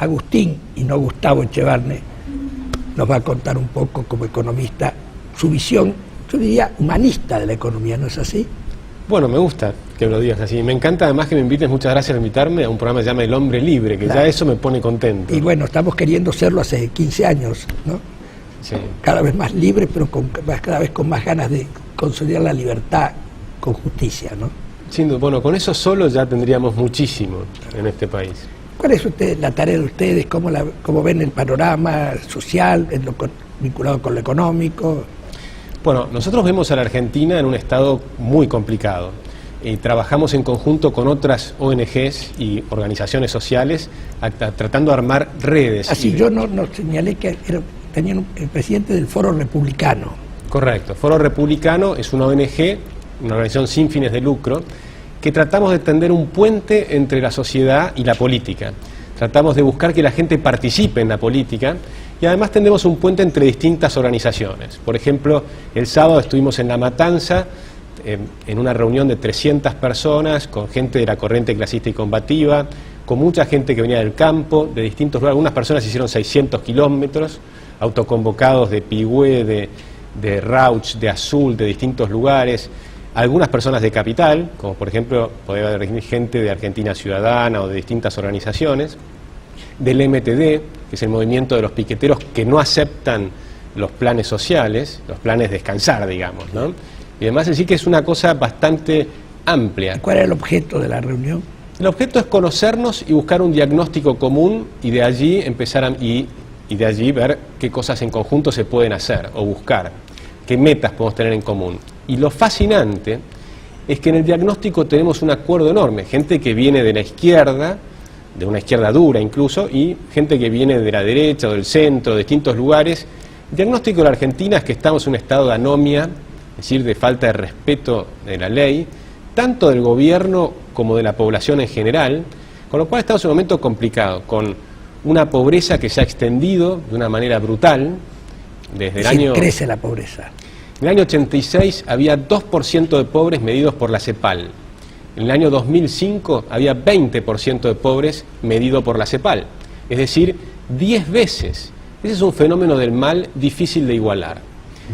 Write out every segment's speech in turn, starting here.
Agustín, y no Gustavo Echevarne, nos va a contar un poco como economista su visión, yo diría, humanista de la economía, ¿no es así? Bueno, me gusta que lo digas así. Me encanta además que me invites, muchas gracias por invitarme a un programa que se llama El Hombre Libre, que claro, ya eso me pone contento. Y bueno, estamos queriendo serlo hace 15 años, ¿no? Sí. Cada vez más libre, pero cada vez con más ganas de consolidar la libertad con justicia, ¿no? Sin duda, bueno, con eso solo ya tendríamos muchísimo en este país. ¿Cuál es la tarea de ustedes? ¿Cómo ven el panorama social, vinculado con lo económico? Bueno, nosotros vemos a la Argentina en un estado muy complicado. Trabajamos en conjunto con otras ONGs y organizaciones sociales tratando de armar redes. Así, yo no señalé que tenían el presidente del Foro Republicano. Correcto, Foro Republicano es una ONG, una organización sin fines de lucro, que tratamos de tender un puente entre la sociedad y la política. Tratamos de buscar que la gente participe en la política y además tendemos un puente entre distintas organizaciones. Por ejemplo, el sábado estuvimos en La Matanza, en una reunión de 300 personas, con gente de la corriente clasista y combativa, con mucha gente que venía del campo, de distintos lugares. Algunas personas hicieron 600 kilómetros, autoconvocados de Pigüé, de Rauch, de Azul, de distintos lugares. Algunas personas de capital, como por ejemplo podría haber gente de Argentina Ciudadana o de distintas organizaciones, del MTD, que es el movimiento de los piqueteros que no aceptan los planes sociales, los planes descansar, digamos, ¿no? Y además decir que es una cosa bastante amplia. ¿Cuál era el objeto de la reunión? El objeto es conocernos y buscar un diagnóstico común y de allí empezar y de allí ver qué cosas en conjunto se pueden hacer o buscar, qué metas podemos tener en común. Y lo fascinante es que en el diagnóstico tenemos un acuerdo enorme, gente que viene de la izquierda, de una izquierda dura incluso, y gente que viene de la derecha o del centro, de distintos lugares. El diagnóstico de la Argentina es que estamos en un estado de anomia, es decir, de falta de respeto de la ley, tanto del gobierno como de la población en general, con lo cual estamos en un momento complicado, con una pobreza que se ha extendido de una manera brutal desde el año... crece la pobreza. En el año 86 había 2% de pobres medidos por la CEPAL. En el año 2005 había 20% de pobres medido por la CEPAL. Es decir, 10 veces. Ese es un fenómeno del mal difícil de igualar.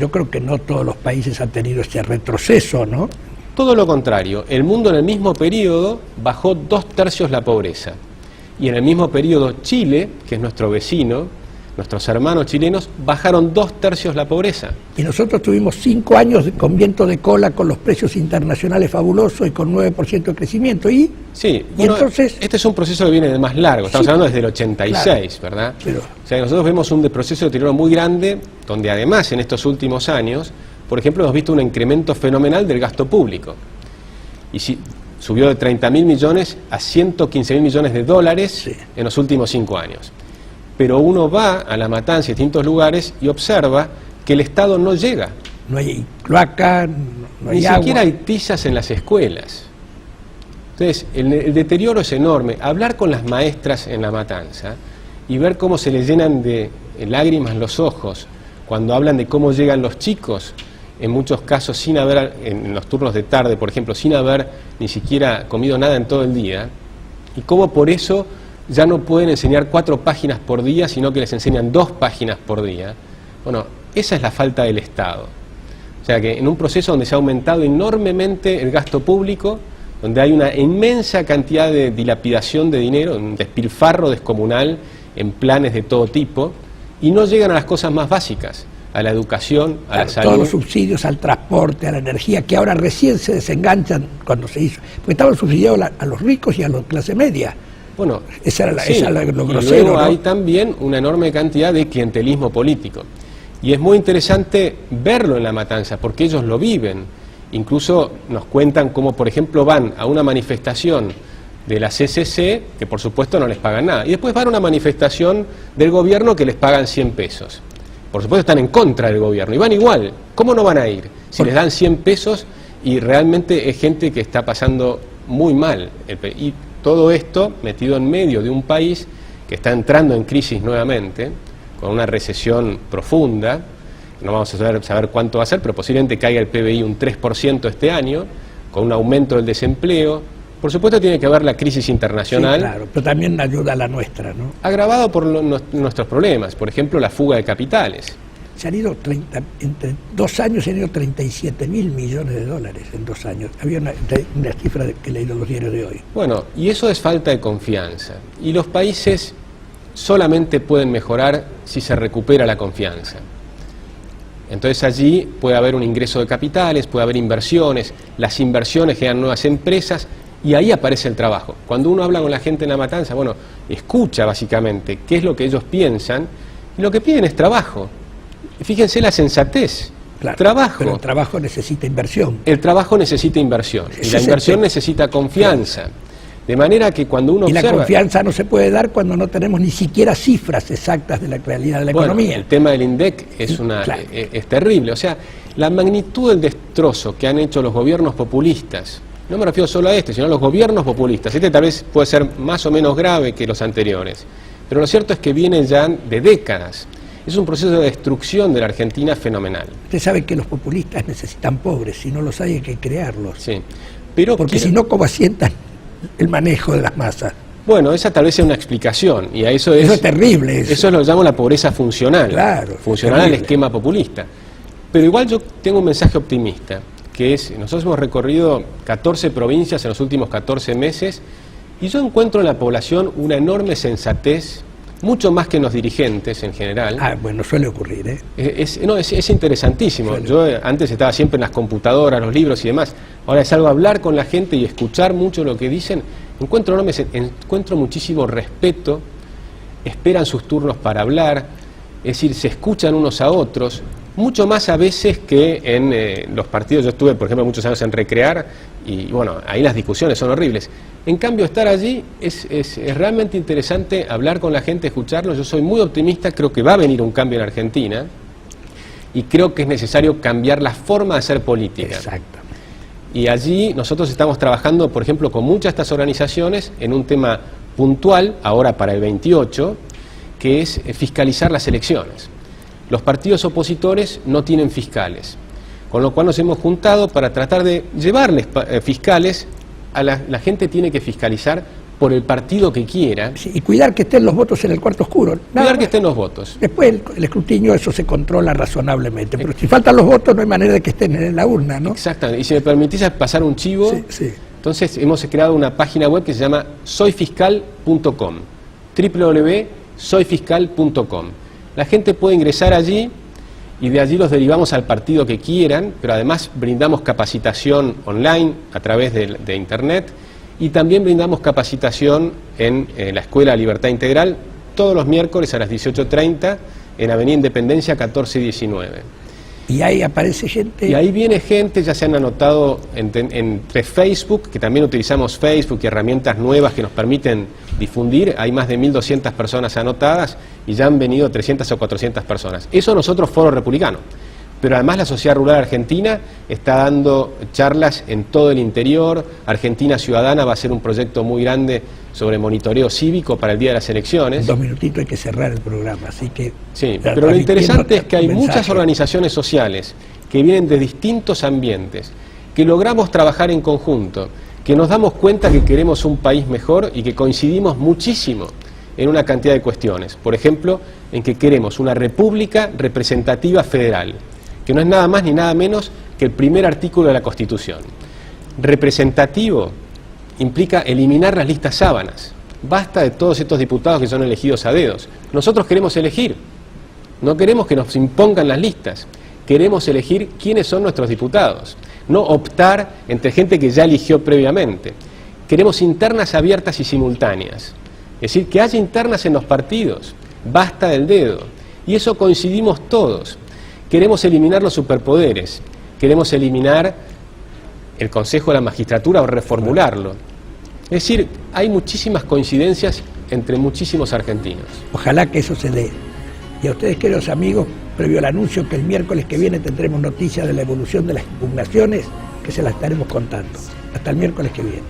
Yo creo que no todos los países han tenido este retroceso, ¿no? Todo lo contrario. El mundo en el mismo periodo bajó 2/3 la pobreza. Y en el mismo periodo Chile, que es nuestro vecino, nuestros hermanos chilenos, bajaron 2/3 la pobreza. Y nosotros tuvimos 5 años con viento de cola, con los precios internacionales fabulosos y con 9% de crecimiento. Sí, y bueno, entonces... Este es un proceso que viene de más largo, estamos hablando desde el 86, claro, ¿verdad? Pero... O sea, nosotros vemos un proceso de deterioro muy grande, donde además en estos últimos años, por ejemplo, hemos visto un incremento fenomenal del gasto público. Y subió de 30.000 millones a 115.000 millones de dólares sí, en los últimos 5 años. Pero uno va a La Matanza y a distintos lugares y observa que el Estado no llega. No hay cloaca, no hay agua. Ni siquiera hay tizas en las escuelas. Entonces, el deterioro es enorme. Hablar con las maestras en La Matanza y ver cómo se les llenan de lágrimas los ojos cuando hablan de cómo llegan los chicos, en muchos casos sin haber, en los turnos de tarde, por ejemplo, sin haber ni siquiera comido nada en todo el día, y cómo por eso ya no pueden enseñar 4 páginas por día, sino que les enseñan 2 páginas por día. Bueno, esa es la falta del Estado. O sea que en un proceso donde se ha aumentado enormemente el gasto público, donde hay una inmensa cantidad de dilapidación de dinero, un despilfarro descomunal en planes de todo tipo, y no llegan a las cosas más básicas, a la educación, a la salud. Todos los subsidios al transporte, a la energía, que ahora recién se desenganchan cuando se hizo. Porque estaban subsidiados a los ricos y a la clase media. Bueno, esa era sí, lo grosero, y luego ¿no? hay también una enorme cantidad de clientelismo político. Y es muy interesante verlo en La Matanza, porque ellos lo viven. Incluso nos cuentan cómo, por ejemplo, van a una manifestación de la CCC, que por supuesto no les pagan nada, y después van a una manifestación del gobierno que les pagan 100 pesos. Por supuesto están en contra del gobierno, y van igual. ¿Cómo no van a ir? Si les dan 100 pesos y realmente es gente que está pasando muy mal. Y todo esto metido en medio de un país que está entrando en crisis nuevamente, con una recesión profunda. No vamos a saber cuánto va a ser, pero posiblemente caiga el PBI un 3% este año, con un aumento del desempleo, Por supuesto tiene que ver la crisis internacional. Sí, claro, pero también ayuda a la nuestra, ¿no? Agravado por nuestros problemas, por ejemplo, la fuga de capitales. Se han ido entre 2 años se han ido 37.000 millones de dólares en 2 años. Había una cifra que he leído en los diarios de hoy. Bueno, y eso es falta de confianza. Y los países solamente pueden mejorar si se recupera la confianza. Entonces allí puede haber un ingreso de capitales, puede haber inversiones, las inversiones generan nuevas empresas y ahí aparece el trabajo. Cuando uno habla con la gente en La Matanza, bueno, escucha básicamente qué es lo que ellos piensan y lo que piden es trabajo. Fíjense la sensatez, Claro, trabajo. Pero el trabajo necesita inversión. El trabajo necesita inversión y la inversión necesita confianza. De manera que cuando uno Y observa... la confianza no se puede dar cuando no tenemos ni siquiera cifras exactas de la realidad de la economía. El tema del INDEC es, es terrible. O sea, la magnitud del destrozo que han hecho los gobiernos populistas, no me refiero solo a este, sino a los gobiernos populistas. Este tal vez puede ser más o menos grave que los anteriores. Pero lo cierto es que viene ya de décadas. Es un proceso de destrucción de la Argentina fenomenal. Usted sabe que los populistas necesitan pobres, si no los hay que crearlos. Sí. Pero porque si no, ¿cómo asientan el manejo de las masas? Bueno, esa tal vez sea una explicación, y a eso es terrible. Eso lo llamo la pobreza funcional, claro, funcional al esquema populista. Pero igual yo tengo un mensaje optimista, que es, nosotros hemos recorrido 14 provincias en los últimos 14 meses, y yo encuentro en la población una enorme sensatez, mucho más que en los dirigentes en general. Ah, bueno, suele ocurrir, ¿eh? Es interesantísimo. Yo antes estaba siempre en las computadoras, los libros y demás. Ahora es algo hablar con la gente y escuchar mucho lo que dicen. Encuentro muchísimo respeto, esperan sus turnos para hablar, es decir, se escuchan unos a otros, mucho más a veces que en los partidos. Yo estuve, por ejemplo, muchos años en Recrear y bueno, ahí las discusiones son horribles. En cambio, estar allí es realmente interesante, hablar con la gente, escucharlos. Yo soy muy optimista, creo que va a venir un cambio en Argentina y creo que es necesario cambiar la forma de hacer política. Exacto. Y allí nosotros estamos trabajando, por ejemplo, con muchas de estas organizaciones en un tema puntual, ahora para el 28, que es fiscalizar las elecciones. Los partidos opositores no tienen fiscales, con lo cual nos hemos juntado para tratar de llevarles fiscales. La gente tiene que fiscalizar por el partido que quiera. Sí, y cuidar que estén los votos en el cuarto oscuro. Cuidar que estén los votos. Después el escrutinio, eso se controla razonablemente, pero si faltan los votos no hay manera de que estén en la urna, ¿no? Exactamente. Y si me permitís pasar un chivo, sí. Entonces hemos creado una página web que se llama soyfiscal.com, www.soyfiscal.com. La gente puede ingresar allí y de allí los derivamos al partido que quieran, pero además brindamos capacitación online a través de Internet y también brindamos capacitación en la Escuela Libertad Integral todos los miércoles a las 18:30 en Avenida Independencia 1419. Y ahí aparece gente. Y ahí viene gente, ya se han anotado entre Facebook, que también utilizamos Facebook y herramientas nuevas que nos permiten difundir. Hay más de 1.200 personas anotadas y ya han venido 300 o 400 personas. Eso nosotros, Foro Republicano. Pero además la Sociedad Rural Argentina está dando charlas en todo el interior. Argentina Ciudadana va a ser un proyecto muy grande sobre monitoreo cívico para el día de las elecciones. En 2 minutitos hay que cerrar el programa, así que... Sí, pero lo interesante es que hay muchas organizaciones sociales que vienen de distintos ambientes, que logramos trabajar en conjunto, que nos damos cuenta que queremos un país mejor y que coincidimos muchísimo en una cantidad de cuestiones. Por ejemplo, en que queremos una república representativa federal, que no es nada más ni nada menos que el primer artículo de la Constitución. Representativo implica eliminar las listas sábanas. Basta de todos estos diputados que son elegidos a dedos. Nosotros queremos elegir, no queremos que nos impongan las listas, queremos elegir quiénes son nuestros diputados, no optar entre gente que ya eligió previamente. Queremos internas abiertas y simultáneas, es decir, que haya internas en los partidos, basta del dedo, y eso coincidimos todos. Queremos eliminar los superpoderes, queremos eliminar el Consejo de la Magistratura o reformularlo. Es decir, hay muchísimas coincidencias entre muchísimos argentinos. Ojalá que eso se dé. Y a ustedes, queridos amigos, previo al anuncio que el miércoles que viene tendremos noticias de la evolución de las impugnaciones, que se las estaremos contando. Hasta el miércoles que viene.